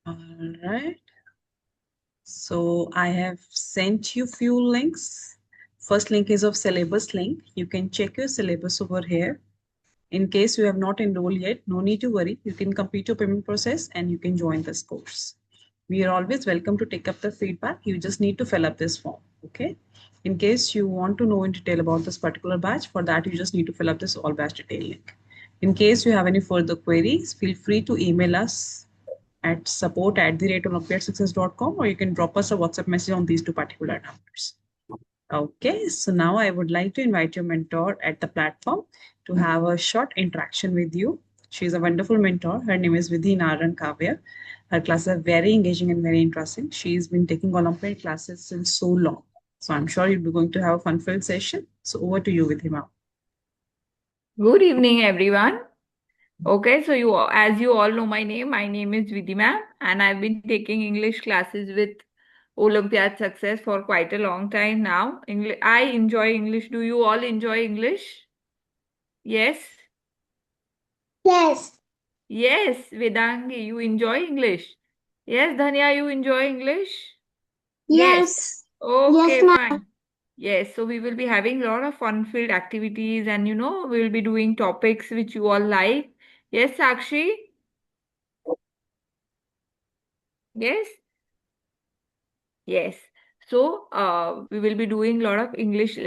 All right. So I have sent you few links. First link is of syllabus link. You can check your syllabus over here. In case you have not enrolled yet, no need to worry. You can complete your payment process and you can join this course. We are always welcome to take up the feedback. You just need to fill up this form. Okay. In case you want to know in detail about this particular batch, for that you just need to fill up this all batch detail link. In case you have any further queries, feel free to email us at support@olympiadsuccess.com, or you can drop us a WhatsApp message on these two particular numbers. Okay, so now I would like to invite your mentor at the platform to have a short interaction with you. She's a wonderful mentor. Her name is Vidhi Naran Kavya. Her classes are very engaging and very interesting. She's been taking Olympiad classes since so long. So I'm sure you'll be going to have a fun-filled session. So over to you, Vidhi ma'am. Good evening, everyone. Okay, so as you all know my name is Vidhi ma'am, and I've been taking English classes with Olympiad Success for quite a long time now. I enjoy English. Do you all enjoy English? Yes? Yes. Yes, Vedangi, you enjoy English. Yes, Dhanya, you enjoy English? Yes. Yes. Yes, Okay, ma'am. fine. Yes, so we will be having a lot of fun-filled activities and we will be doing topics which you all like. Yes, Sakshi? Yes? Yes. So, we will be doing a lot of English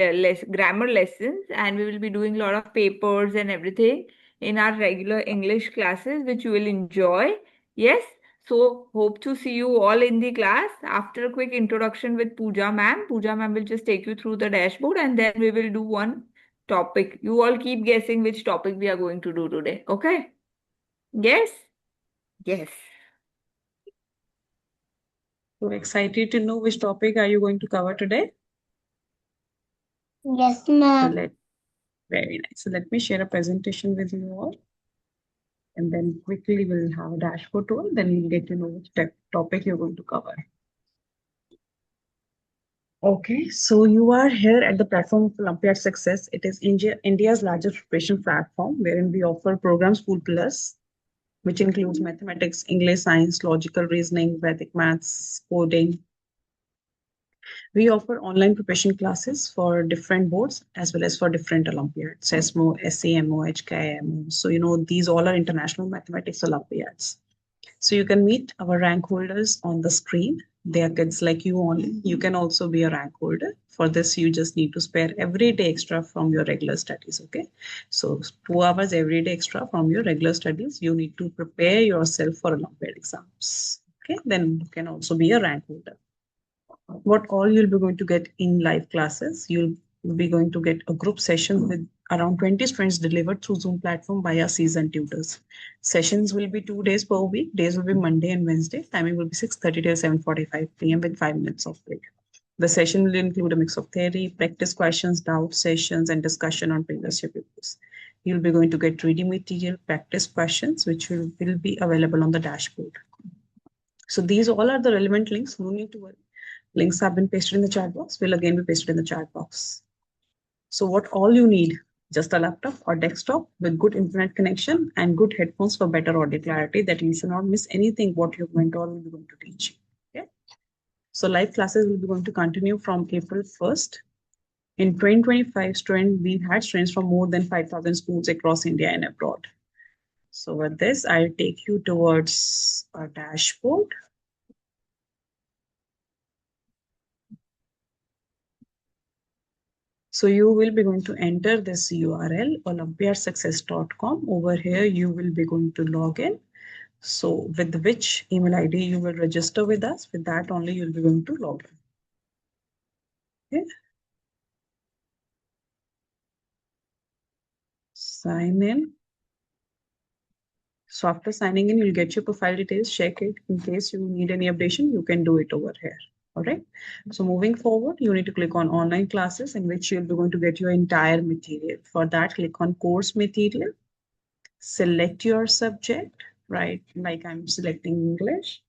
grammar lessons, and we will be doing a lot of papers and everything in our regular English classes, which you will enjoy. Yes. So, hope to see you all in the class. After a quick introduction with Pooja ma'am, Pooja ma'am will just take you through the dashboard, and then we will do one topic. You all keep guessing which topic we are going to do today. Okay? Yes? Yes. So excited to know which topic are you going to cover today? Yes, So ma'am. very nice. So let me share a presentation with you all, and then quickly we'll have a dashboard tool. Then you'll get to know which topic you're going to cover. Okay, so you are here at the platform of Olympiad Success. It is India's largest preparation platform wherein we offer program School Plus, which includes mathematics, English, science, logical reasoning, Vedic maths, coding. We offer online preparation classes for different boards as well as for different Olympiads, SESMO, SAMO, HKIMO. So, these all are international mathematics Olympiads. So you can meet our rank holders on the screen. They are kids like you only. You can also be a rank holder. For this, you just need to spare every day extra from your regular studies. Okay. So 2 hours every day extra from your regular studies. You need to prepare yourself for Olympiad exams. Okay. Then you can also be a rank holder. What all you'll be going to get in live classes, you'll be going to get a group session with around 20 students delivered through Zoom platform by our seasoned tutors. Sessions will be 2 days per week. Days will be Monday and Wednesday. Timing will be 6:30 to 7:45 p.m. with 5 minutes of break. The session will include a mix of theory, practice questions, doubt sessions, and discussion on previous year papers. You'll be going to get reading material, practice questions, which will be available on the dashboard. So these all are the relevant links. No need to worry. Links have been pasted in the chat box, will again be pasted in the chat box. So what all you need, just a laptop or desktop with good internet connection and good headphones for better audio clarity, that you should not miss anything what your mentor will be going to teach you. Okay. So live classes will be going to continue from April 1st. In 2025, we had students from more than 5,000 schools across India and abroad. So with this, I'll take you towards a dashboard. So you will be going to enter this URL, olympiadsuccess.com. Over here, you will be going to log in. So with which email ID you will register with us, with that only you'll be going to log in. Okay. Sign in. So after signing in, you'll get your profile details, check it. In case you need any updation, you can do it over here. All right. So moving forward, you need to click on online classes in which you'll be going to get your entire material. For that, click on course material, select your subject, right? Like I'm selecting English.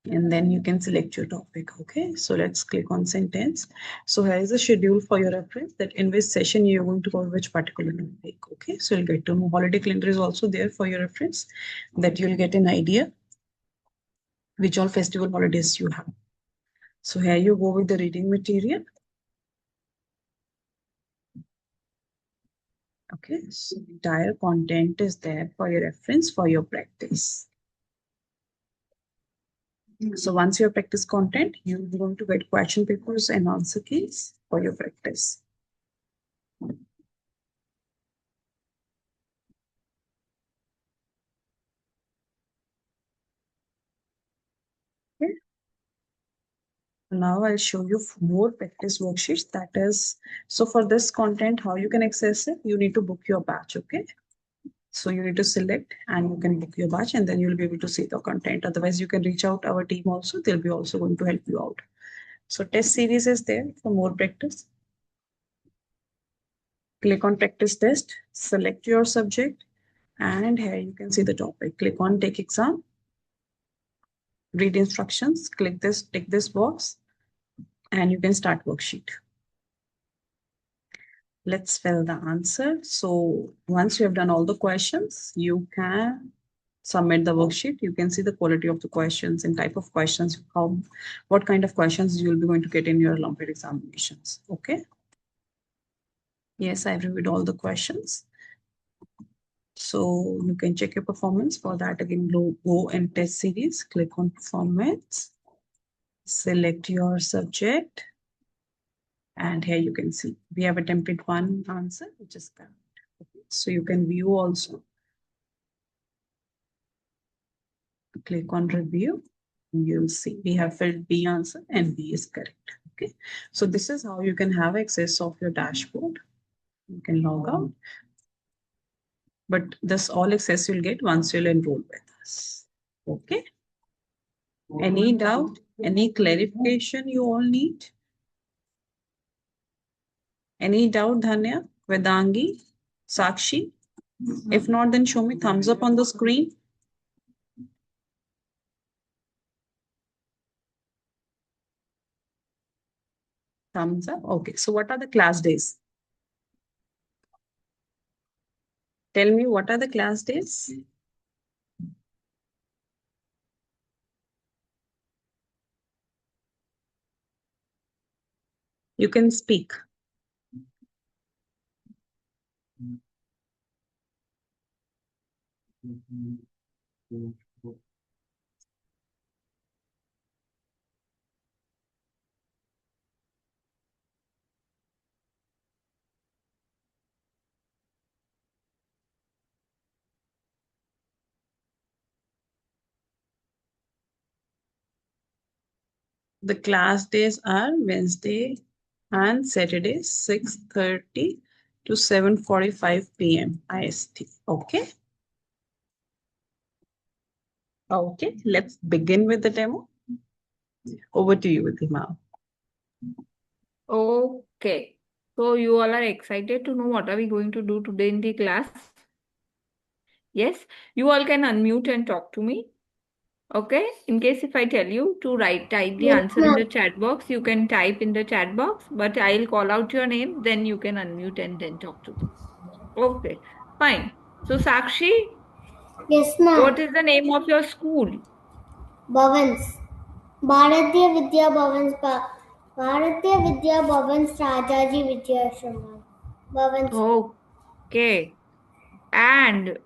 And then you can select your topic. Okay, so let's click on sentence. So here is a schedule for your reference, that in which session you're going to cover which particular topic. Okay, so you'll get to know. Holiday calendar is also there for your reference, that you'll get an idea which all festival holidays you have. So here you go with the reading material. Okay, so the entire content is there for your reference, for your practice. So once you have practice content, you're going to get question papers and answer keys for your practice. Okay. Now I'll show you more practice worksheets. That is, so for this content, how you can access it, you need to book your batch, okay? So you need to select and you can book your batch and then you'll be able to see the content. Otherwise, you can reach out our team also. They'll be also going to help you out. So test series is there for more practice. Click on practice test, select your subject, and here you can see the topic. Click on take exam, read instructions, click this, tick this box, and you can start worksheet. Let's fill the answer. So once you have done all the questions, you can submit the worksheet. You can see the quality of the questions and type of questions, what kind of questions you'll be going to get in your Olympiad examinations. Okay. Yes, I've reviewed all the questions. So you can check your performance. For that, again, go and test series, click on performance, select your subject. And here you can see we have attempted one answer, which is correct. Okay. So you can view also. Click on review. You'll see we have filled B answer and B is correct. Okay. So this is how you can have access of your dashboard. You can log out. But this all access you'll get once you'll enroll with us. Okay. Any doubt? Any clarification you all need? Any doubt, Dhanya, Vedangi, Sakshi? If not, then show me thumbs up on the screen. Thumbs up. Okay. So what are the class days? Tell me what are the class days? You can speak. The class days are Wednesday and Saturday, 6:30 to 7:45 p.m. IST. Okay. Okay. Let's begin with the demo. Over to you, Dima. Okay. So you all are excited to know what are we going to do today in the class? Yes, you all can unmute and talk to me. Okay. In case if I tell you to type the Yes, answer in the ma'am. chat box, you can type in the chat box, but I'll call out your name, then you can unmute and then talk to me. Okay. Fine. So Sakshi, Yes, ma'am. what is the name of your school? Bhavans. Bharatiya Vidya Bhavans. Bharatiya Vidya Bhavans Rajaji Vidyashram. Bhavans. Okay. And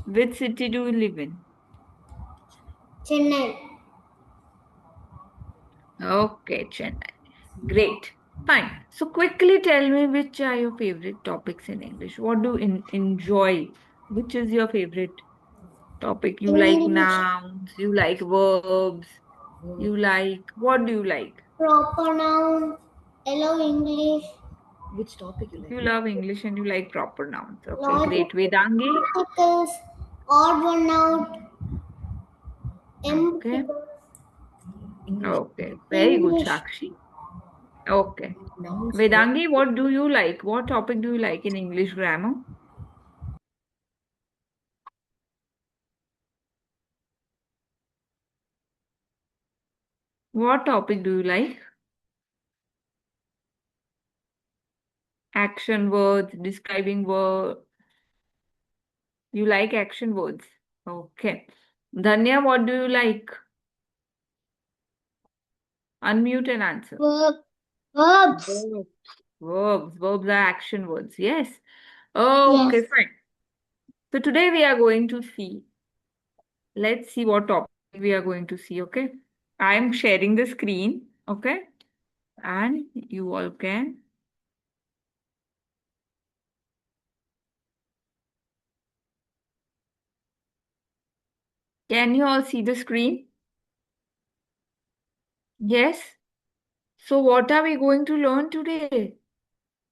which city do you live in? Chennai. Okay, Chennai. Great. Fine. So quickly tell me which are your favorite topics in English? What do you enjoy? Which is your favorite topic? You like English. nouns, you like verbs, you like, what do you like? Proper noun. Hello English. Which topic you You like? love English and you like proper nouns. Okay, Logic. great. Vedangi? Articles. Odd one out. M Okay. figures. English. Okay. Very good, English. Sakshi. Okay. Nouns. Vedangi, what do you like? What topic do you like in English grammar? What topic do you like? Action words, describing word. You like action words. Okay. Dhanya, what do you like? Unmute and answer. Verbs. Verbs. Verbs are action words. Yes. Okay, Yes. fine. So today we are going to see. Let's see what topic we are going to see. Okay. I am sharing the screen. Okay. And you all can. Can you all see the screen? Yes. So what are we going to learn today?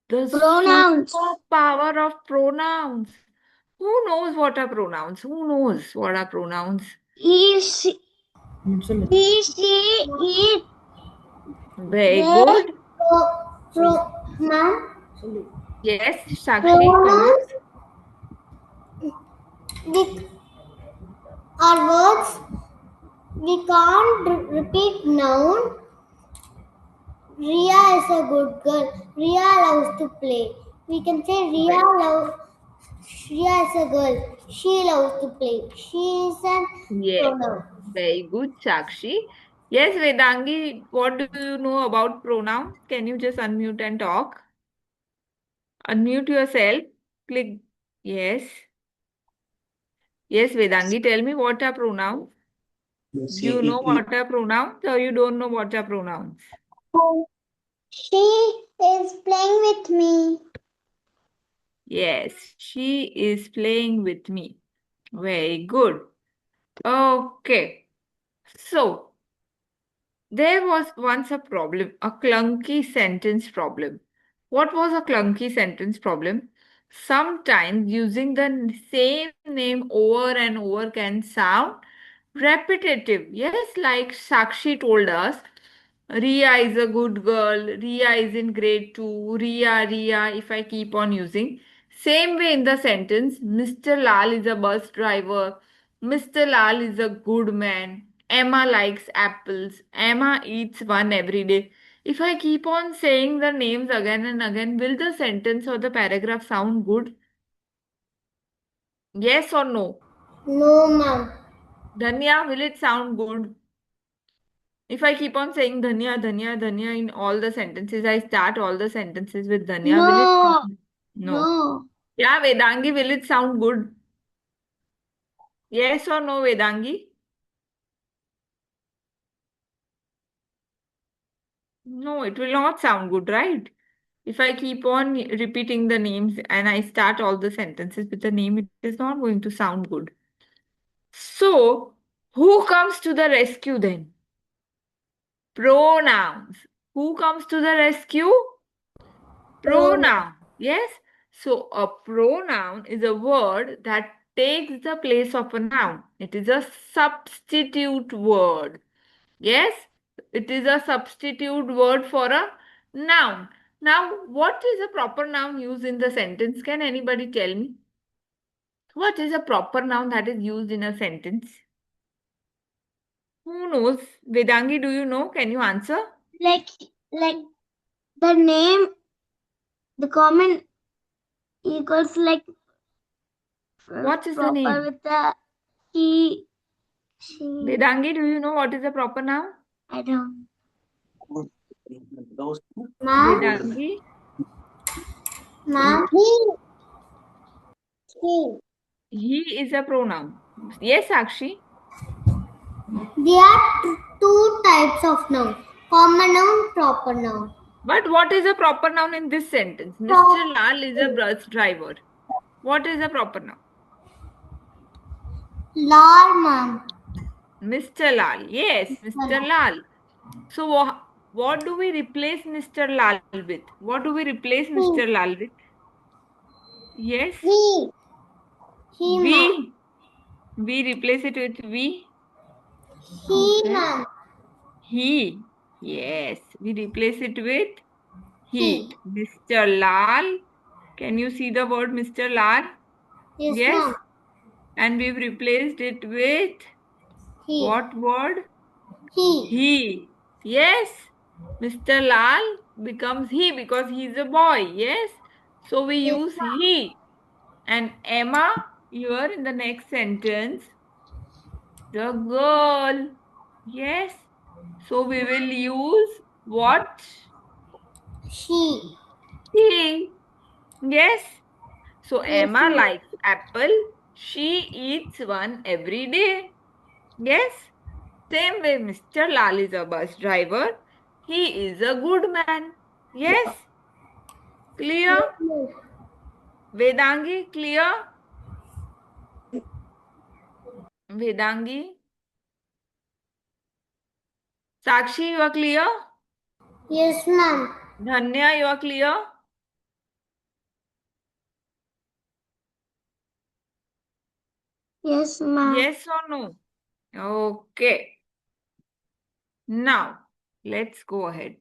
The Pronouns. superpower of pronouns. Who knows what are pronouns? Who knows what are pronouns? He, she, it. Very They. good. Ma'am. Yes, Sakshi, come on. Pronouns are words. We can't repeat noun. Ria is a good girl. Ria loves to play. We can say Ria is a girl. She loves to play. She is an Yes, pronoun. very good, Sakshi. Yes, Vedangi, what do you know about pronoun? Can you just unmute and talk? Unmute yourself. Click. Yes. Yes, Vedangi, tell me what are pronouns? Do you know what are pronouns or you don't know what are pronouns? She is playing with me. Yes, she is playing with me. Very good. Okay. So, there was once a problem, a clunky sentence problem. What was a clunky sentence problem? Sometimes using the same name over and over can sound repetitive. Yes, like Sakshi told us, Ria is a good girl, Ria is in grade 2, Ria, if I keep on using. Same way in the sentence, Mr. Lal is a bus driver, Mr. Lal is a good man, Emma likes apples, Emma eats one every day. If I keep on saying the names again and again, will the sentence or the paragraph sound good? Yes or no? No, ma'am. Dhanya, will it sound good? If I keep on saying Dhanya in all the sentences, I start all the sentences with Dhanya, will it No. sound? No. No. Yeah, Vedangi, will it sound good? Yes or no, Vedangi? No, it will not sound good, right? If I keep on repeating the names and I start all the sentences with the name, it is not going to sound good. So, who comes to the rescue then? Pronouns. Who comes to the rescue? Pronoun. Yes. So a pronoun is a word that takes the place of a noun. It is a substitute word. Yes. It is a substitute word for a noun. Now, what is a proper noun used in the sentence? Can anybody tell me? What is a proper noun that is used in a sentence? Who knows? Vedangi, do you know? Can you answer? Like the name, the common equals like What is the proper name? with the he, she. Vedangi, do you know what is a proper noun? I don't. Ma'am. Vedangi? Ma'am. He. He is a pronoun. Yes, Sakshi. There are two types of noun: common noun, proper noun. But what is a proper noun in this sentence? Mr. Lal is a bus driver. What is a proper noun? Lal, ma'am. Mr. Lal. Yes, Mr. Lal. So what do we replace Mr. Lal with? What do we replace Mr. Lal with? Yes. He. He, ma'am. We replace it with we. He, Okay. ma'am. He. Yes, we replace it with He. Mr. Lal. Can you see the word Mr. Lal? Yes, Yes. ma'am. And we've replaced it with He. what word? He. He. Yes. Mr. Lal becomes he because he's a boy. Yes. So we Yes, use ma'am. he. And Emma here in the next sentence. the girl. Yes. So we will use what? She. She. Yes. So Yes, Emma ma'am. likes apple. She eats one every day. Yes. Same way Mr. Lal is a bus driver. He is a good man. Yes. Clear? Yes, ma'am. Vedangi, clear? Vedangi? Sakshi, you are clear? Yes, ma'am. Dhanya, you are clear? Yes, ma'am. Yes or no? Okay. Now, let's go ahead.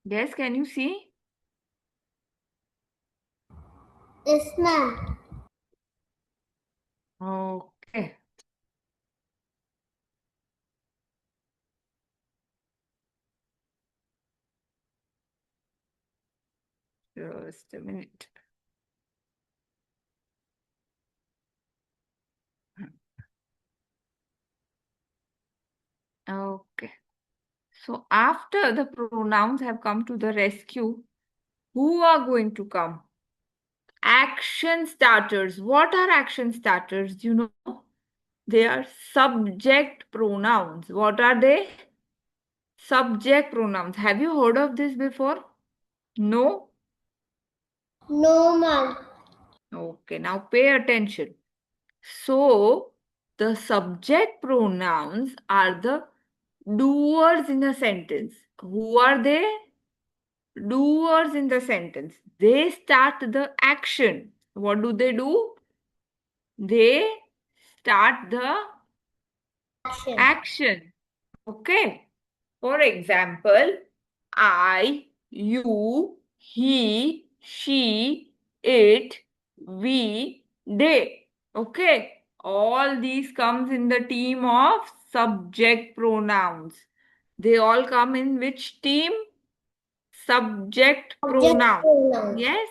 Yes, can you see? Yes, ma'am. Okay. Just a minute. Okay. So after the pronouns have come to the rescue, who are going to come? Action starters. What are action starters? You know, they are subject pronouns. What are they? Subject pronouns. Have you heard of this before? No? No, ma'am. Okay, now pay attention. So, the subject pronouns are the doers in a sentence. Who are they? Doers in the sentence. They start the action. What do? They start the Action. action. Okay. For example, I, you, he, she, it, we, they. Okay. All these comes in the team of subject pronouns. They all come in which team? Subject Subject pronoun. pronoun. Yes.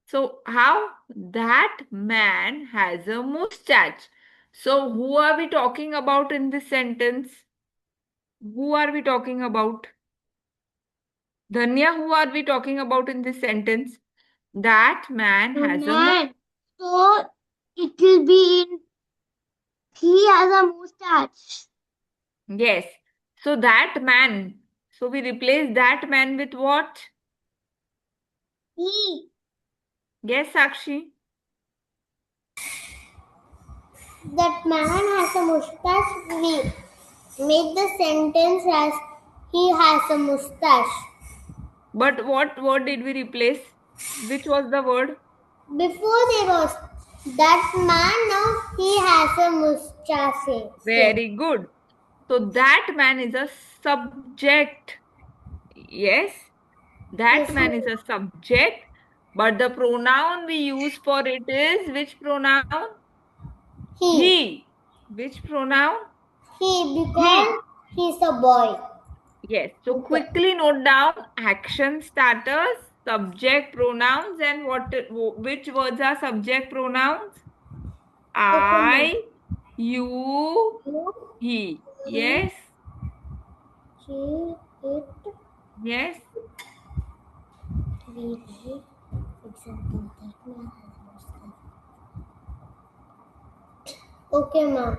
So how? That man has a mustache. So who are we talking about in this sentence? Who are we talking about? Dhanya, who are we talking about in this sentence? That man has a Man. So it will be in. He has a mustache. Yes. So that man. So we replace that man with what? He. Yes, Sakshi. That man has a mustache. We make the sentence as he has a mustache. But what word did we replace? Which was the word? Before there was that man, now he has a mustache. Very good. So that man is a subject. Yes, that Yes, man is a subject. But the pronoun we use for it is which pronoun? he. He. Which pronoun? He because He. he's a boy. Yes. So quickly note down action starters, subject pronouns, and which words are subject pronouns? Okay, ma'am. I, you, You, he. he, Yes. she, it, Yes. we, they. Example, that man has a mustache. Okay, ma'am.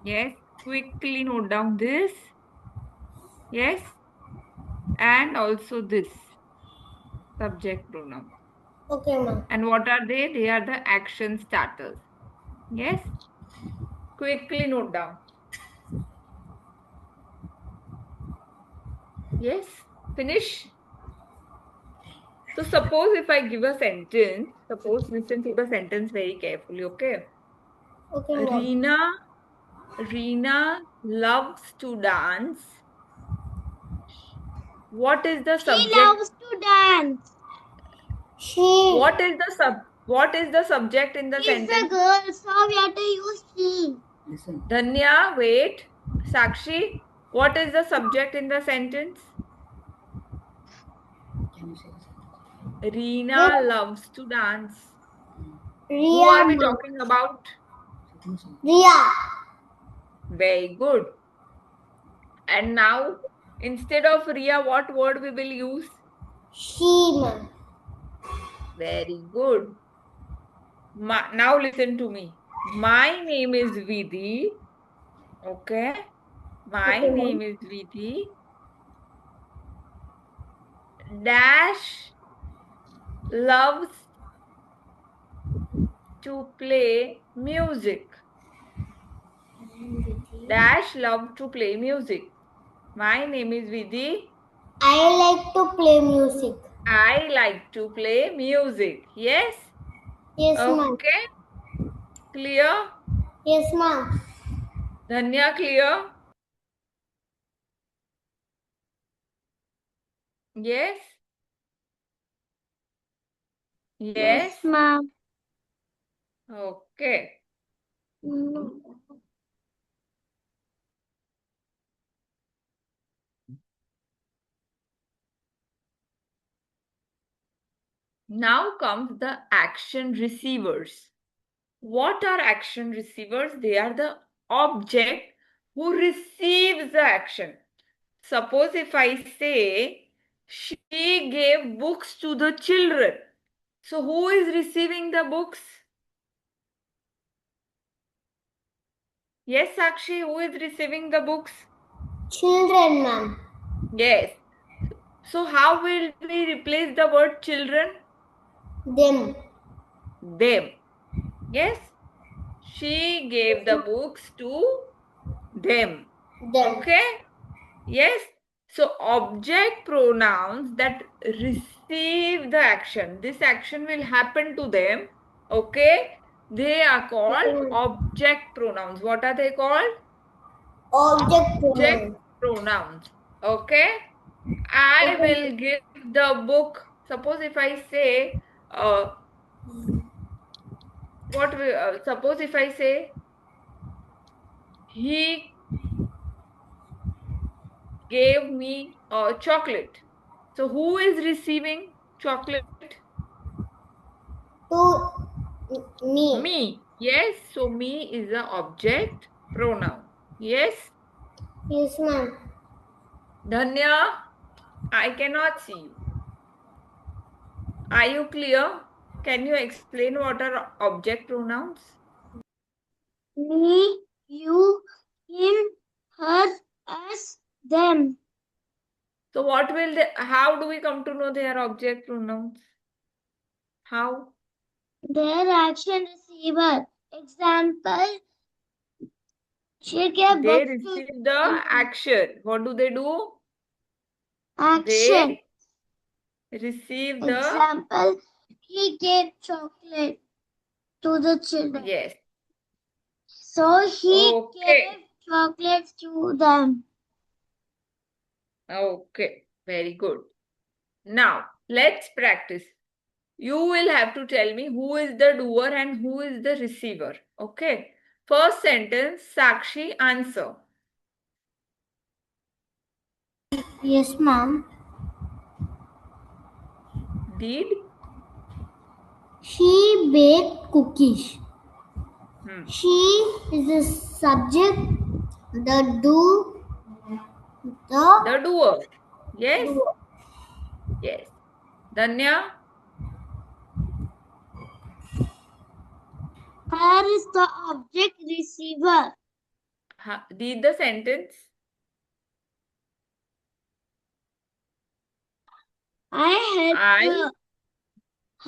Yes. Quickly note down this. Yes. And also this subject pronoun. Okay, ma'am. And what are they? They are the action starters. Yes. Quickly note down. Yes. Finish. So suppose if I give a sentence, suppose listen to the sentence very carefully, okay? Okay, ma'am. Reena loves to dance What is the She subject? loves to dance. What is the subject in the She's a sentence? girl, so we have to use she. Listen. Dhanya, wait. Sakshi, what is the subject in the sentence? Can you say the sentence? Reena loves to dance. Who Ria, are we ma'am. talking about? Second sentence. Ria. Very good. And now, instead of Ria, what word we will use? She, ma'am. Very good. Now listen to me. My name is Vidhi. Okay. My Okay, name is Vidhi. Dash loves to play music. Dash love to play music. My name is Vidhi. I like to play music. I like to play music. Yes? Yes, ma'am. Okay. Clear? Yes, ma'am. Dhanya, clear? Yes? Yes? ma'am. Okay. Now comes the action receivers. What are action receivers? They are the object who receives the action. Suppose if I say, she gave books to the children. So who is receiving the books? Yes, Sakshi, who is receiving the books? Children, ma'am. Yes. So how will we replace the word children? Them. Them. Yes. She gave the books to them. Them. Okay. Yes. So object pronouns that receive the action. This action will happen to them. Okay. They are called object pronouns. What are they called? Object Object pronouns. Okay. I Okay. will give the book. Suppose if I say, suppose if I say, he gave me a chocolate. So who is receiving chocolate? To me. Me. Yes. So me is the object pronoun. Yes. Yes, ma'am. Dhanya, I cannot see you. Are you clear? Can you explain what are object pronouns? Me, you, him, her, us, them. So how do we come to know they are object pronouns? How? Their action receiver. Example. She gave They books to receive the action. What do? action. They receive the, Example. He gave chocolate to the children. yes. So he Okay. gave chocolates to them. Okay. Very good. Now, let's practice. You will have to tell me who is the doer and who is the receiver. Okay. First sentence, Sakshi, answer. Yes, ma'am. Did? She baked cookies. Hmm. She is the subject. The doer. Yes? Yes. Dhanya? Her is the object receiver. Read the sentence. I helped her.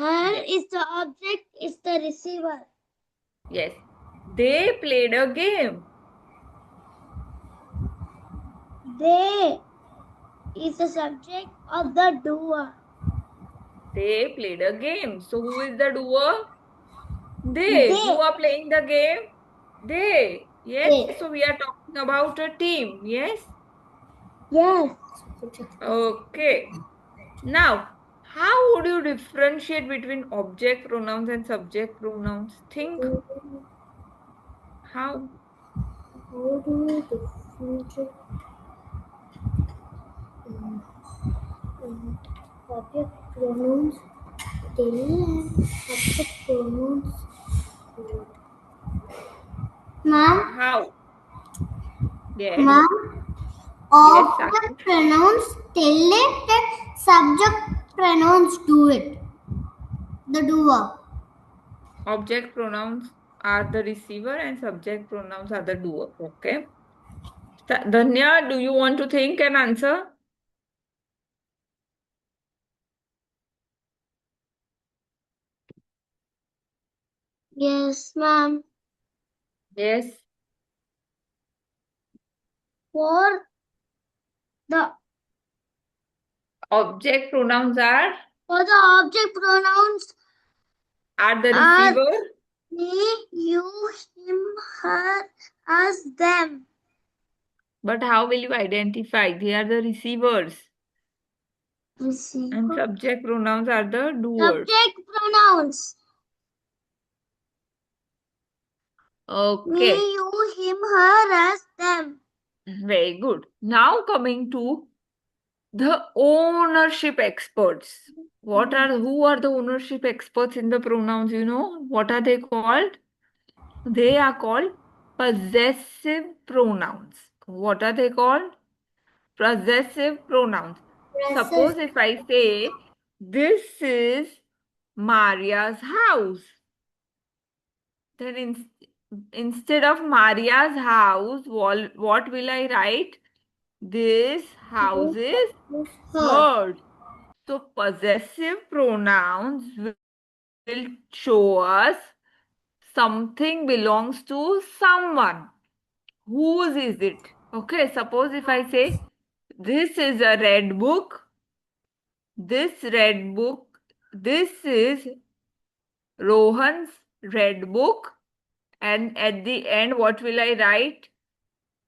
Her Yes. is the object, is the receiver. Yes. They played a game. They is the subject of the doer. They played a game. So who is the doer? They. Who are playing the game? They. Yes. They. So we are talking about a team. Yes. Yes. Okay. Now, how would you differentiate between object pronouns and subject pronouns? Think. How? How do you differentiate subject pronouns? They and subject pronouns. Ma'am, How? Yes. ma'am, Yes, object Sakshi. pronouns tell it that subject pronouns do it. The doer. Object pronouns are the receiver and subject pronouns are the doer. Okay. Dhanya, do you want to think and answer? Yes, ma'am. Yes. For the Object pronouns are object pronouns the are receiver. they, you, him, her, us, them. But how will you identify? They are the receivers. And Receiver. subject pronouns are the doers. Subject pronouns. Me, Okay. you, him, her, us, them. Very good. Now coming to the ownership experts. Who are the ownership experts in the pronouns? You know, what are they called? They are called possessive pronouns. What are they called? Possessive pronouns. Suppose if I say, this is Maria's house, then instead of Maria's house, what will I write? This house is hers. So possessive pronouns will show us something belongs to someone. Whose is it? Okay, suppose if I say, this is a red book. This is Rohan's red book. And at the end, what will I write?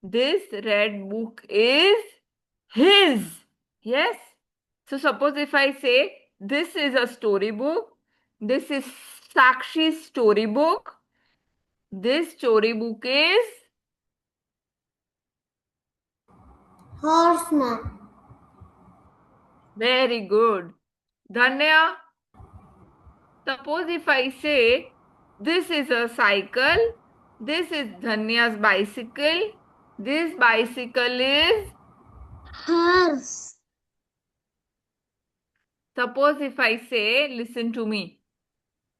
This red book is his. Yes. So suppose if I say, this is a storybook. This is Sakshi's storybook. This storybook is Horseman. very good. Dhanya, suppose if I say, this is a cycle. This is Dhanya's bicycle. This bicycle is, Hers. suppose if I say, listen to me.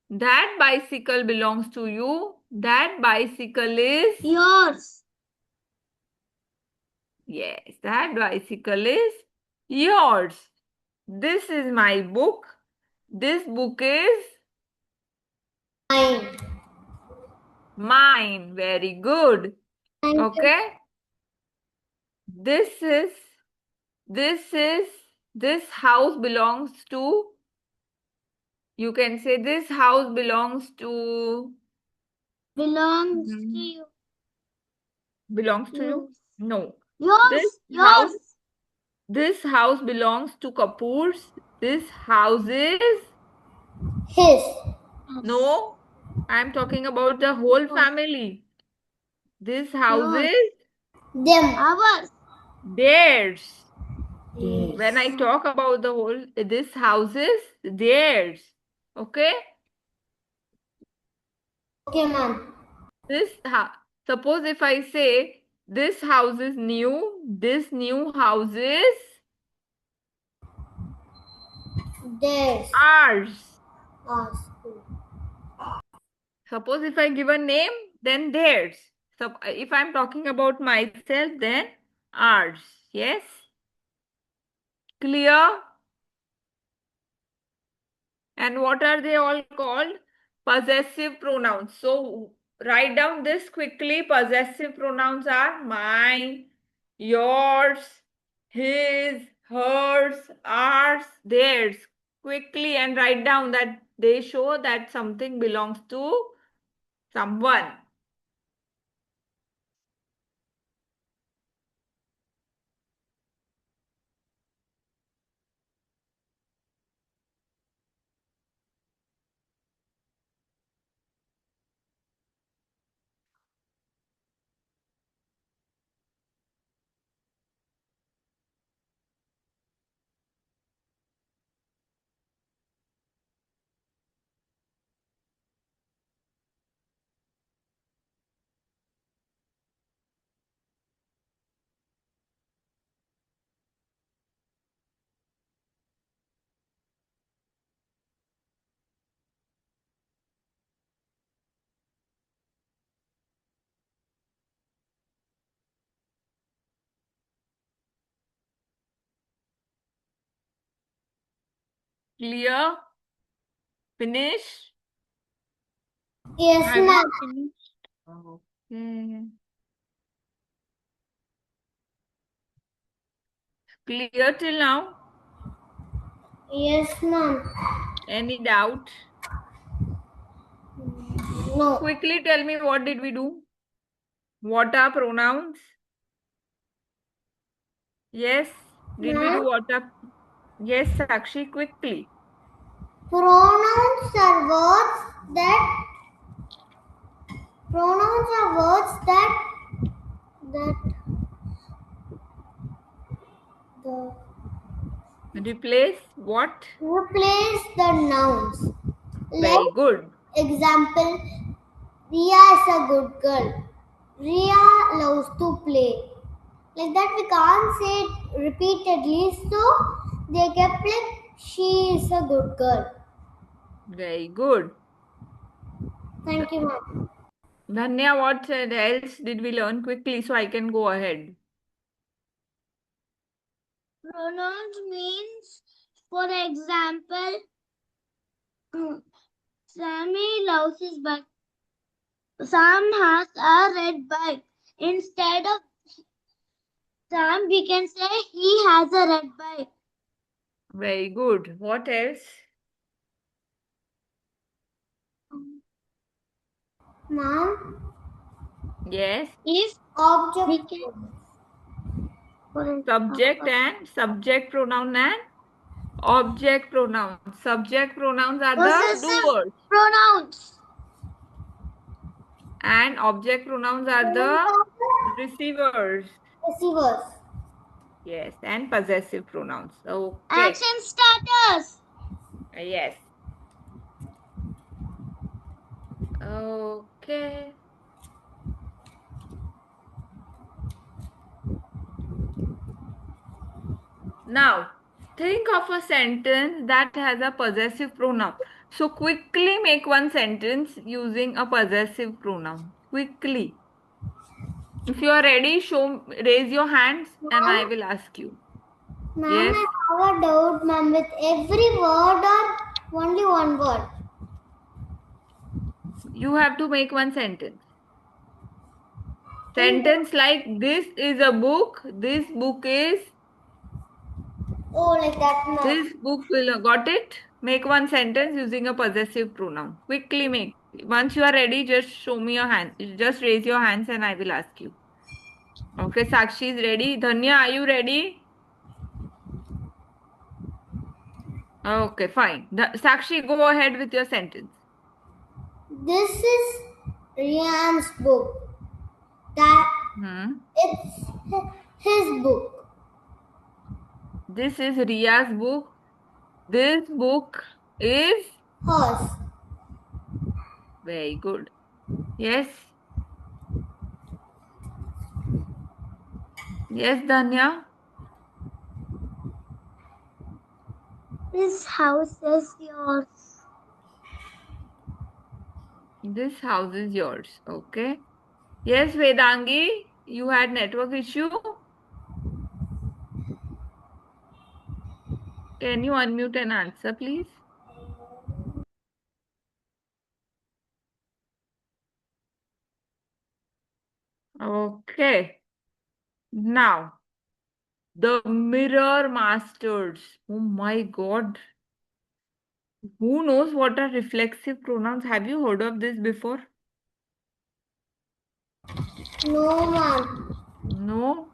That bicycle belongs to you. That bicycle is, Yours. yes, that bicycle is yours. This is my book. This book is Mine. mine. Very good. Thank you. Okay. This house belongs to, you can say this house belongs to, Belongs to Mhm. you. belongs to you? No. Yours. This house belongs to Kapoors. This house is, His. no, I'm talking about the whole family. This house Yours. is Them. Ours. theirs. Yes. When I talk about the whole, this house is theirs. Okay? Okay, ma'am. Suppose if I say, this house is new, this new house is Theirs. ours. Ours. Suppose if I give a name, then theirs. So if I'm talking about myself, then ours. Yes? Clear? And what are they all called? Possessive pronouns. So write down this quickly. Possessive pronouns are mine, yours, his, hers, ours, theirs. Quickly and write down that they show that something belongs to someone. Clear? Finish? Yes, Have ma'am. you finished? Okay. Clear till now? Yes, ma'am. Any doubt? No. Quickly tell me, what did we do? What are pronouns? Yes. Did we do Ma'am, what are? Yes, Sakshi, quickly. pronouns are words that that the Replace what? replace the nouns. Very Like good. example, Ria is a good girl. Ria loves to play. Like that we can't say it repeatedly, so they kept like she is a good girl. Very good. Thank you, ma'am. Dhanya, what else did we learn quickly so I can go ahead? Pronouns means, for example, Sammy loves his bike. Sam has a red bike. Instead of Sam, we can say he has a red bike. Very good. What else? Ma'am, Yes. if object Subject and subject pronoun and object pronouns. Subject pronouns are the possessive doers pronouns. and object pronouns are the receivers. Receivers. Yes, and possessive pronouns. Okay. Action starters. Yes. Okay. Now, think of a sentence that has a possessive pronoun. So, quickly make one sentence using a possessive pronoun. Quickly. If you are ready, raise your hands and I will ask you. Ma'am, Yes. I have a doubt, ma'am. With every word or only one word? You have to make one sentence. Sentence like, this is a book, this book is, Oh, like that, ma'am. this book will, got it? Make one sentence using a possessive pronoun. Quickly make. Once you are ready, just show me your hand. Just raise your hands and I will ask you. Okay, Sakshi is ready. Dhanya, are you ready? Okay, fine. Sakshi, go ahead with your sentence. This is Rian's book. It's his book. This is Ria's book. This book is Hers. very good. Yes. Yes, Dhanya. This house is yours. This house is yours. Okay. Yes, Vedangi, you had network issue. Can you unmute and answer, please? Okay. Now, the Mirror Masters. Oh my God. Who knows what are reflexive pronouns? Have you heard of this before? No, ma'am. No?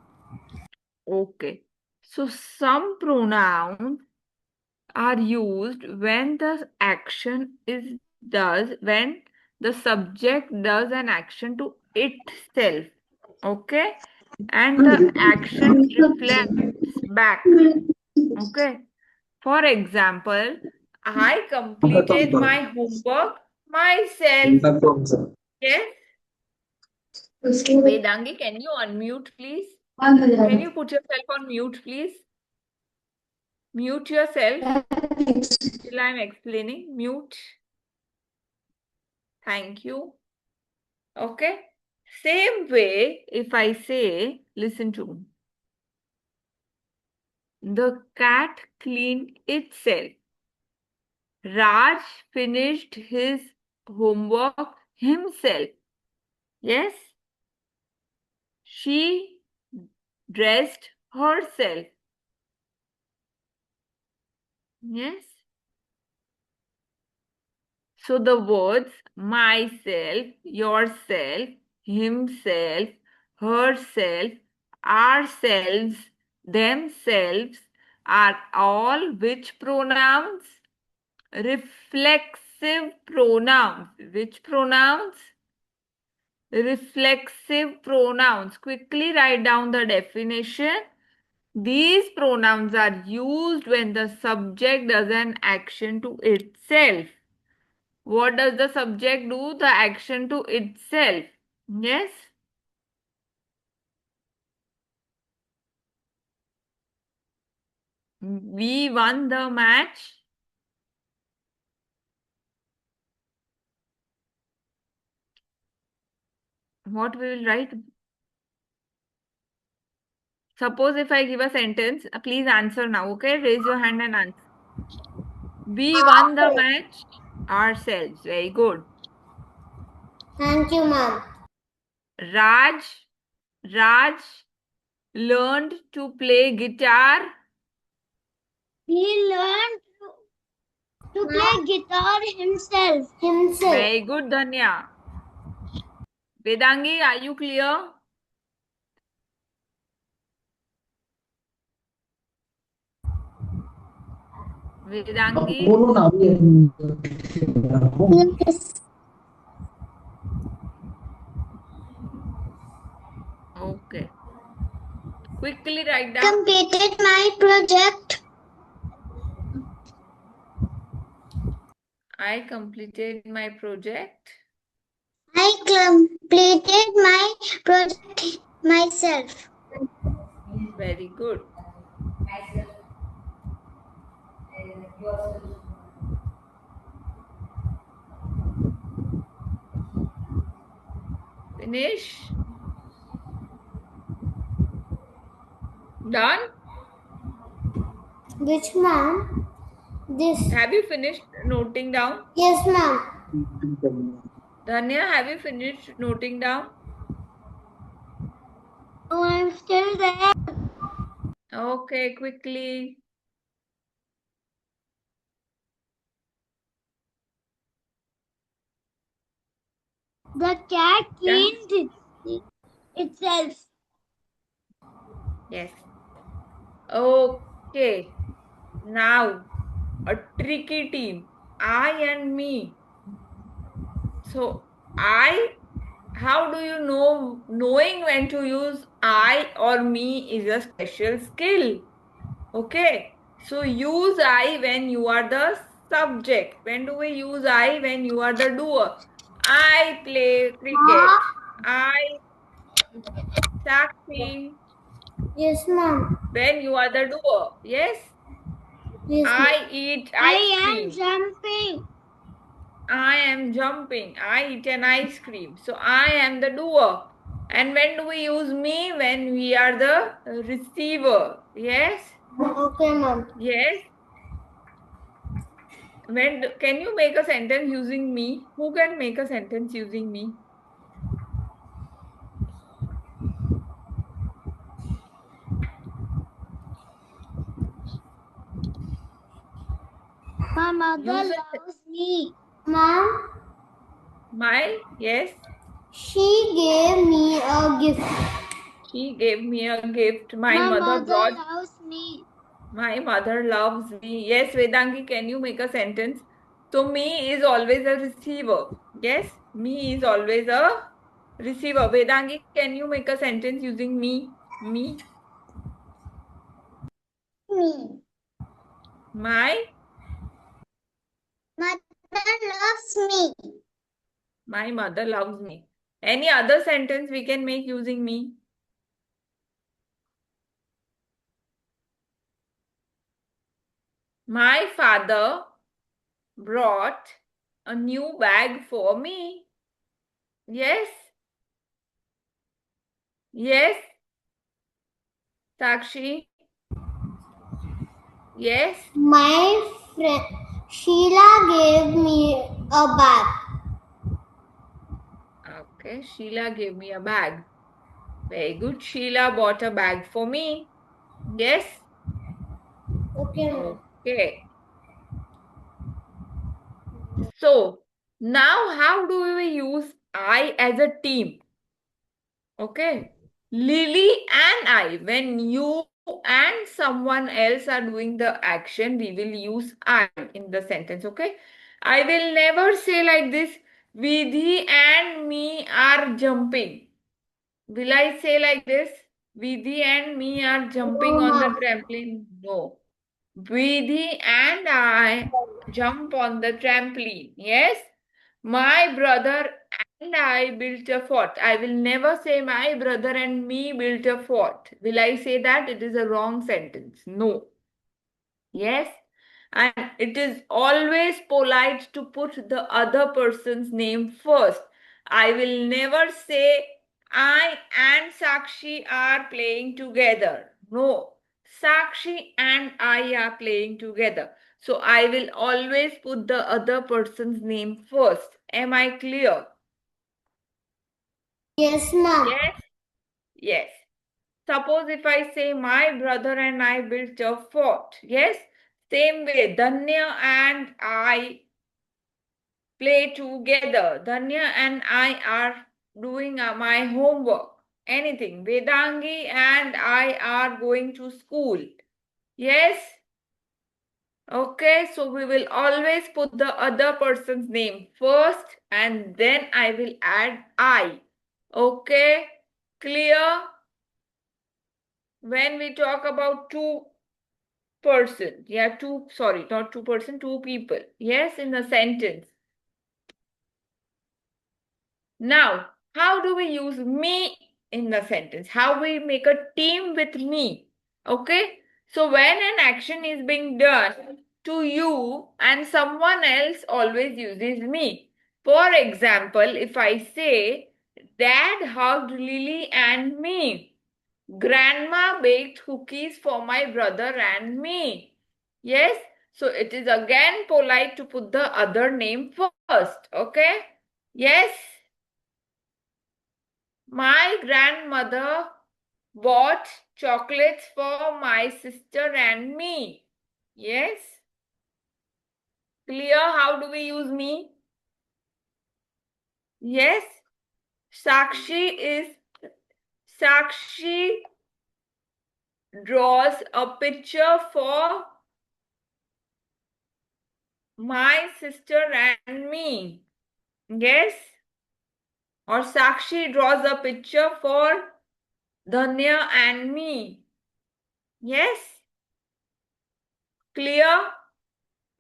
Okay. So, some pronouns are used when the action is when the subject does an action to itself. Okay? And the action reflects back. Okay? For example, I completed my homework myself. Yes? Vedangi, can you unmute, please? Can you put yourself on mute, please? Mute yourself till I'm explaining. Mute. Thank you. Okay? Same way, if I say, listen to me. The cat cleaned itself. Raj finished his homework himself. Yes. She dressed herself. Yes. So the words myself, yourself, himself, herself, ourselves, themselves are all which pronouns? Reflexive pronouns. Which pronouns? Reflexive pronouns. Quickly write down the definition. These pronouns are used when the subject does an action to itself. What does the subject do? The action to itself. Yes? We won the match. What we will write? Suppose if I give a sentence, please answer now, okay? Raise your hand and answer. We won the match ourselves. Very good. Thank you, ma'am. Raj learned to play guitar. He learned to play guitar himself. Very good, Dhanya. Vedangi, are you clear? Vedangi? बोलो ना अभी Yes. Okay. Quickly write down. Completed my project. I completed my project. I completed my project myself. Very good. Finish. Done? Which ma'am? This. Have you finished noting down? Yes, ma'am. Dhanya, have you finished noting down? Oh, I'm still there. Okay, quickly. The cat cleaned itself. Yes. Okay. Now, a tricky team. I and me. So, how do you know? Knowing when to use I or me is a special skill. Okay. So, use I when you are the subject. When do we use I? When you are the doer. I play cricket. I taxi. Yes, ma'am. When you are the doer. Yes. Yes, ma'am. I eat ice cream. Jumping. I am jumping. I eat an ice cream. So I am the doer. And when do we use me? When we are the receiver. Yes? Okay, ma'am. Yes. Can you make a sentence using me? Who can make a sentence using me? My mother Use loves me. Ma'am, yes. she gave me a gift. She gave me a gift. My My mother brought. loves me. My mother loves me. Yes, Vedangi, can you make a sentence? So me is always a receiver. Yes, me is always a receiver. Vedangi, can you make a sentence using me? Me. Me. My Mother loves me. mother loves me. Any other sentence we can make using me? My father brought a new bag for me. Yes. Yes. Sakshi. Yes. My friend, Sheila gave me a bag. Okay, Sheila gave me a bag. Very good. Sheila bought a bag for me. Yes? Okay, ma'am. Okay. So, now how do we use I as a team? Okay. Lily and I, when you and someone else are doing the action, we will use I in the sentence. Okay. I will never say like this, Vidhi and me are jumping. Will I say like this? Vidhi and me are jumping No, on the ma'am. trampoline? No. Vidhi and I jump on the trampoline. Yes. My brother and I built a fort. I will never say my brother and me built a fort. Will I say that? It is a wrong sentence. No. Yes. And it is always polite to put the other person's name first. I will never say I and Sakshi are playing together. No. Sakshi and I are playing together. So I will always put the other person's name first. Am I clear? Yes, ma'am. Yes. Yes. Suppose if I say my brother and I built a fort. Yes. Same way, Danya and I play together. Danya and I are doing my homework. Anything. Vedangi and I are going to school. Yes? Okay, so we will always put the other person's name first and then I will add I. Okay, clear? When we talk about two people. Yes, in a sentence. Now, how do we use me in the sentence? How we make a team with me? Okay, so when an action is being done to you and someone else always uses me. For example, if I say, Dad hugged Lily and me. Grandma baked cookies for my brother and me. Yes, so it is again polite to put the other name first. Okay, yes. My grandmother bought chocolates for my sister and me. Yes. Clear? How do we use me? Yes. Sakshi draws a picture for my sister and me. Yes. Or Sakshi draws a picture for Dhanya and me. Yes. Clear?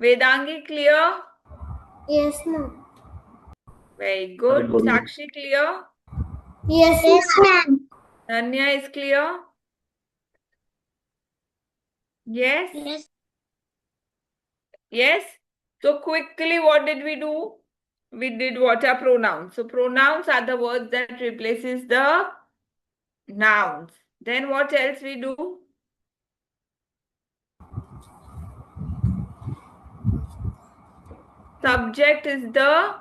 Vedangi clear? Yes, ma'am. Very good. Sakshi clear? Yes, ma'am. Dhanya is clear? Yes? Yes. Yes? So quickly what did we do? We did what are pronouns. So pronouns are the words that replaces the nouns. Then what else we do? Subject is the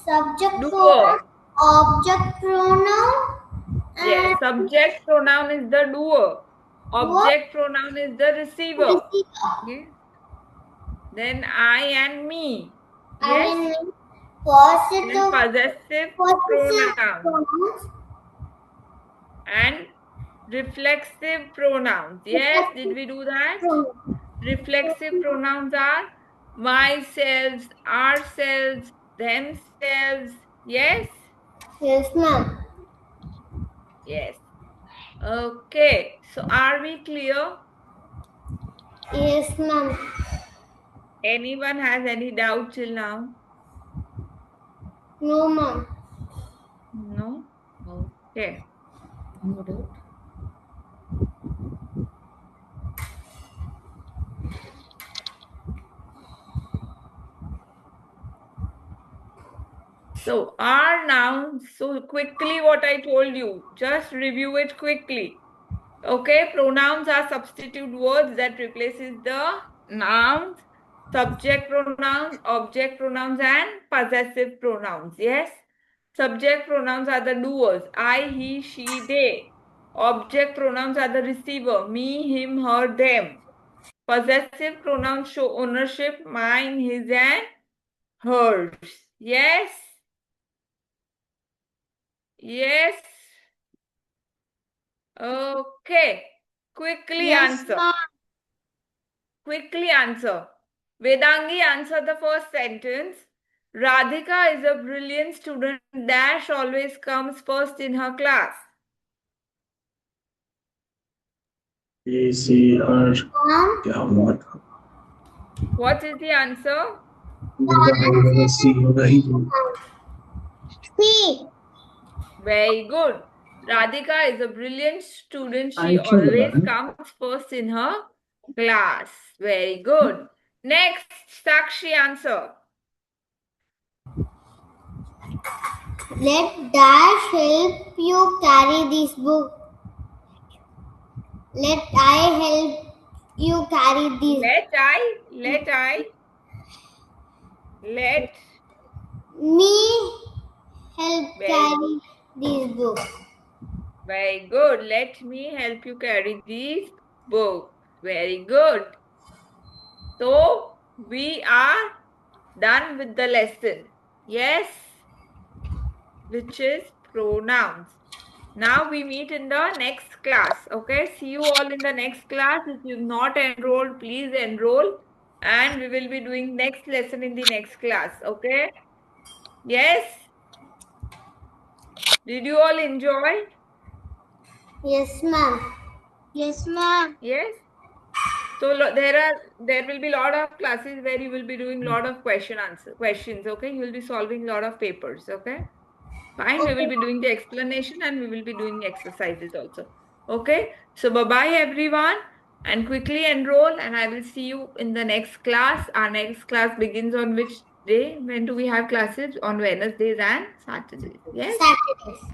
Subject doer. pronoun, object pronoun, Yes, and subject pronoun is the doer. Object pronoun is the receiver. receiver. Yes. Then I and me. I Yes. mean, Then positive possessive pronouns pronouns. and reflexive pronouns. Yes, did we do that? Reflexive pronouns are myself, ourselves, themselves. Yes? Yes, ma'am. Yes. Okay. So are we clear? Yes, ma'am. Anyone has any doubt till now? No, ma'am. No? Okay. No doubt. So our nouns, so quickly what I told you, just review it quickly. Okay, pronouns are substitute words that replaces the nouns. Subject pronouns, object pronouns, and possessive pronouns. Yes. Subject pronouns are the doers. I, he, she, they. Object pronouns are the receiver. Me, him, her, them. Possessive pronouns show ownership. Mine, his, and hers. Yes. Yes. Okay. Quickly Yes, answer. ma'am. Quickly answer. Vedangi, answer the first sentence. Radhika is a brilliant student. Dash always comes first in her class. Ma'am. What is the answer? C. Very good. Radhika is a brilliant student. She always comes first in her class. Very good. Next, Sakshi, answer. Let Dash help you carry this book. Let I help you carry this. Let Me help Very carry this book. Very good. Let me help you carry these books. Very good. So, we are done with the lesson. Yes, which is pronouns. Now we meet in the next class. Okay, see you all in the next class. If you've not enrolled, please enroll. And we will be doing next lesson in the next class. Okay? Yes? Did you all enjoy? Yes, ma'am. Yes, ma'am. Yes? So there will be a lot of classes where you will be doing lot of questions. Okay, you will be solving lot of papers. Okay, fine. We will be doing the explanation and we will be doing exercises also. Okay, so bye bye everyone, and quickly enroll. And I will see you in the next class. Our next class begins on which day? When do we have classes? On Wednesdays and Saturdays. Yes. Saturdays.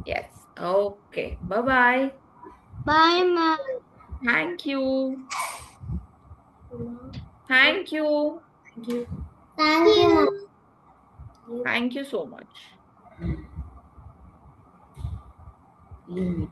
Yes. Okay. Bye bye. Bye, ma'am. Thank you. Thank you. Thank you, ma'am. Thank you so much. Evening.